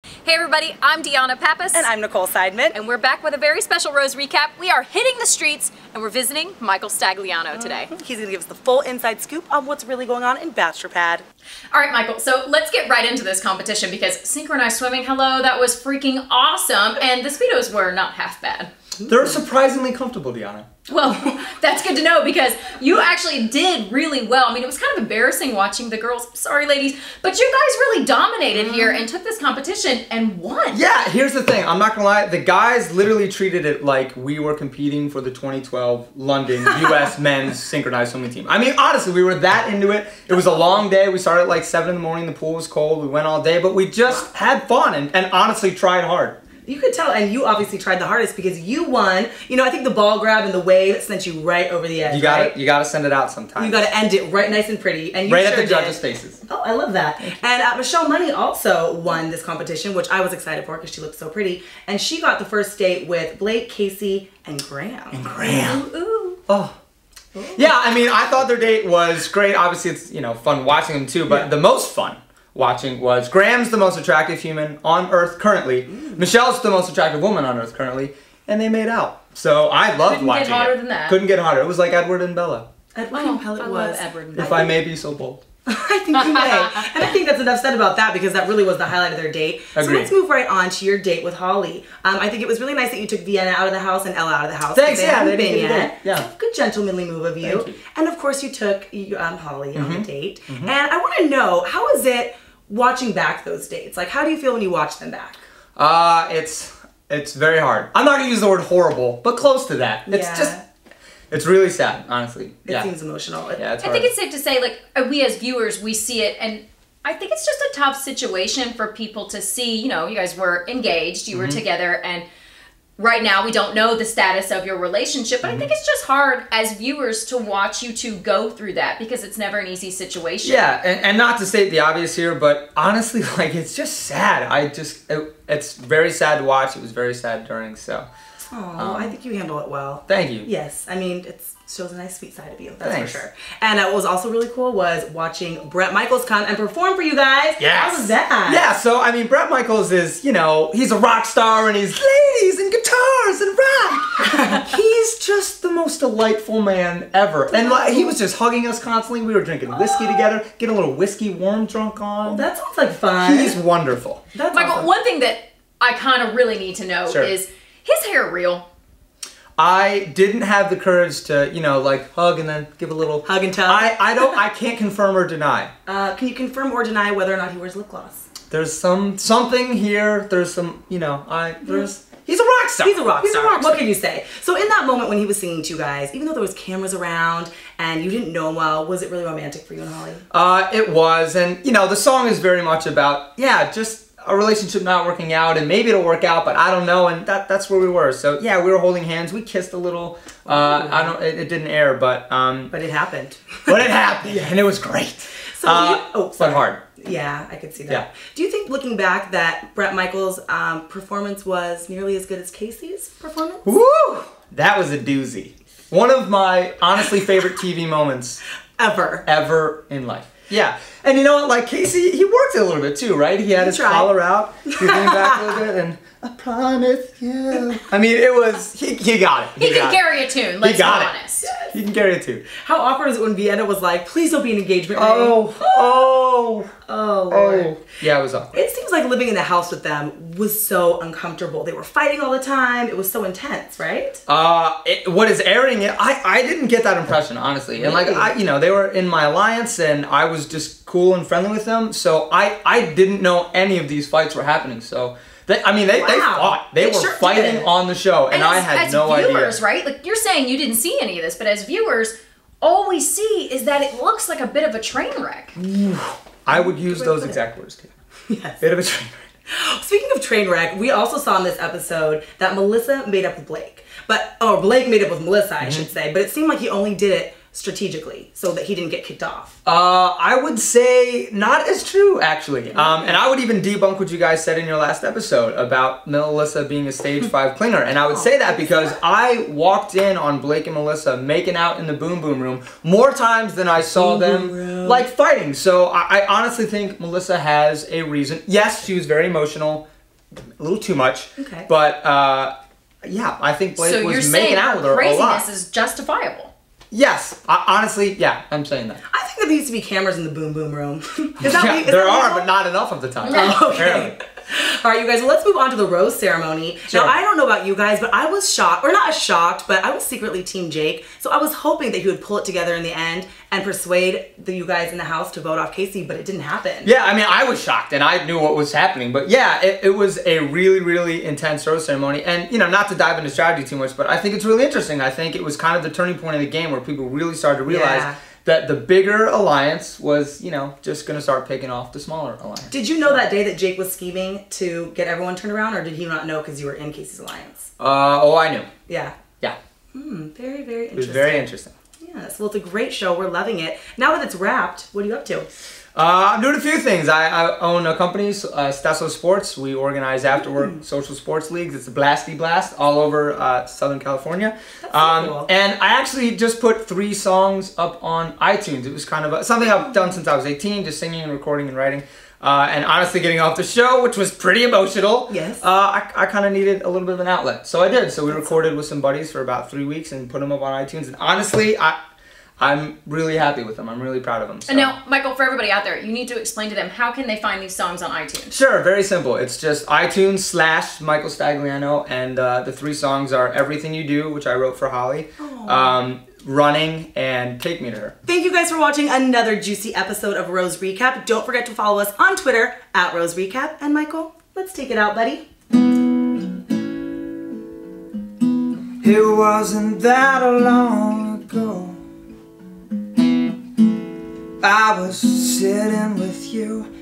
Hey everybody, I'm DeAnna Pappas. And I'm Nicole Seidman. And we're back with a very special Rose recap. We are hitting the streets and we're visiting Michael Stagliano today. He's gonna give us the full inside scoop on what's really going on in Bachelor Pad. All right, Michael, so let's get right into this competition because synchronized swimming, hello, that was freaking awesome. And the Speedos were not half bad. They're surprisingly comfortable, DeAnna. Well, that's good to know because you actually did really well. I mean, it was kind of embarrassing watching the girls. Sorry, ladies, but you guys really dominated here and took this competition and won. Yeah, here's the thing. I'm not gonna lie. The guys literally treated it like we were competing for the 2012 London U.S. men's synchronized swimming team. I mean, honestly, we were that into it. It was a long day. We started at like 7 in the morning. The pool was cold. We went all day, but we just had fun and honestly tried hard. You could tell, and you obviously tried the hardest because you won. You know, I think the ball grab and the wave sent you right over the edge. You gotta send it out sometime. You gotta end it right nice and pretty, and you right sure at the judges' did. faces. Oh, I love that. And Michelle Money also won this competition, which I was excited for because she looked so pretty. And she got the first date with Blake, Casey, and Graham. Ooh. Oh. Yeah, I mean, I thought their date was great. Obviously, it's, you know, fun watching them too, but the most fun watching was Graham's the most attractive human on Earth currently. Michelle's the most attractive woman on Earth currently, and they made out. So I loved watching it. Couldn't get hotter than that. Couldn't get hotter. It was like Edward and Bella. Edward and Bella was. Edward and If Bella. I may be so bold. I think you may. And I think that's enough said about that because that really was the highlight of their date. Agreed. So let's move right on to your date with Holly. I think it was really nice that you took DeAnna out of the house and Ella out of the house. Thanks, They yeah, hadn't they been did yet. it. Yeah. So good gentlemanly move of you. Thank you. And of course you took Holly on the date. And I want to know, how is it watching back those dates? Like, how do you feel when you watch them back? It's very hard. I'm not gonna use the word horrible, but close to that. It's really sad, honestly. It seems emotional. Yeah, it's I hard. think it's safe to say, like, we as viewers, we see it, and I think it's just a tough situation for people to see. You know, you guys were engaged, you were together, and right now we don't know the status of your relationship, but I think it's just hard as viewers to watch you two go through that because it's never an easy situation. Yeah, and not to state the obvious here, but honestly, like, it's just sad. It's very sad to watch. It was very sad during, so. Oh, I think you handle it well. Thank you. Yes, I mean, it shows a nice sweet side of you, that's Thanks. for sure. And what was also really cool was watching Bret Michaels come and perform for you guys. Yes. How was that? Yeah, so, I mean, Bret Michaels is, you know, he's a rock star and he's ladies and guitars and rock. He's just the most delightful man ever. And like, he was just hugging us constantly. We were drinking whiskey together, getting a little whiskey warm drunk on. That sounds like fun. He's wonderful. That's Michael, awesome. one thing that I kind of really need to know Sure. is his hair real? I didn't have the courage to, you know, like hug and then give a little Hug and tell. I can't confirm or deny. Can you confirm or deny whether or not he wears lip gloss? There's something here. There's some, you know, he's a rock star. He's a rock star. rock star. What can you say? So in that moment when he was singing to you guys, even though there was cameras around and you didn't know him well, was it really romantic for you and Holly? It was, and you know, the song is very much about, just a relationship not working out, and maybe it'll work out, but I don't know, and that's where we were. So yeah, we were holding hands. We kissed a little. It didn't air, but But it happened. but it happened, and it was great. So but hard. Yeah, I could see that. Yeah. Do you think, looking back, that Bret Michaels' performance was nearly as good as Casey's performance? Woo! That was a doozy. One of my honestly favorite TV moments ever in life. Yeah, and you know what? Like Casey, he worked it a little bit too, right? He had his collar out, he leaned back a little bit, and I promise you. I mean, it was he got it. He can carry a tune. Let's be honest. He can carry it too. How awkward is it when DeAnna was like, "Please don't be an engagement ring"? Oh, Lord. Yeah, it was awkward. It seems like living in the house with them was so uncomfortable. They were fighting all the time. It was so intense, right? What is airing it? I didn't get that impression, honestly. And like you know, they were in my alliance, and I was just cool and friendly with them. So I didn't know any of these fights were happening. So. They fought. They were sure fighting did. on the show, and I had no idea. As viewers, right? Like, you're saying you didn't see any of this, but as viewers, all we see is that it looks like a bit of a train wreck. I would use those exact words, too. Yes. Bit of a train wreck. Speaking of train wreck, we also saw in this episode that Melissa made up with Blake. Or Blake made up with Melissa, I should say. But it seemed like he only did it strategically so that he didn't get kicked off. I would say not as true, actually. And I would even debunk what you guys said in your last episode about Melissa being a stage 5 clinger. And I would say that because I walked in on Blake and Melissa making out in the Boom Boom Room more times than I saw them like fighting. So I honestly think Melissa has a reason. Yes, she was very emotional. a little too much. Okay. But yeah, I think Blake was making out with her a lot. Craziness is justifiable. Yes, honestly, yeah, I'm saying that. I think there needs to be cameras in the boom boom room. There are, but not enough of the time. Oh, okay. All right, you guys, well, let's move on to the rose ceremony. Sure. Now, I don't know about you guys, but I was shocked, or not as shocked, but I was secretly Team Jake. So I was hoping that he would pull it together in the end and persuade you guys in the house to vote off Casey, but it didn't happen. Yeah, I mean, I was shocked, and I knew what was happening. But yeah, it was a really, really intense rose ceremony. And, you know, not to dive into strategy too much, but I think it's really interesting. I think it was kind of the turning point of the game where people really started to realize that the bigger alliance was, you know, just going to start picking off the smaller alliance. Did you know that day that Jake was scheming to get everyone turned around, or did he not know because you were in Casey's alliance? Oh, I knew. Yeah. Yeah. Very, very interesting. It was very interesting. Yes. Well, it's a great show. We're loving it. Now that it's wrapped, what are you up to? I'm doing a few things. I own a company, Stasso Sports. We organize after-work social sports leagues. It's a blasty blast all over Southern California. That's so cool. And I actually just put 3 songs up on iTunes. It was kind of something I've done since I was 18, just singing and recording and writing. And honestly, getting off the show, which was pretty emotional, yes. I kind of needed a little bit of an outlet. So I did. So we recorded with some buddies for about 3 weeks and put them up on iTunes. And honestly, I'm really happy with them. I'm really proud of them. So. And now, Michael, for everybody out there, you need to explain to them, how can they find these songs on iTunes? Sure, very simple. It's just iTunes / Michael Stagliano, and the 3 songs are Everything You Do, which I wrote for Holly, Running, and Take Me to Her. Thank you guys for watching another juicy episode of Rose Recap. Don't forget to follow us on Twitter @Rose Recap. And Michael, let's take it out, buddy. It wasn't that long ago, I was sitting with you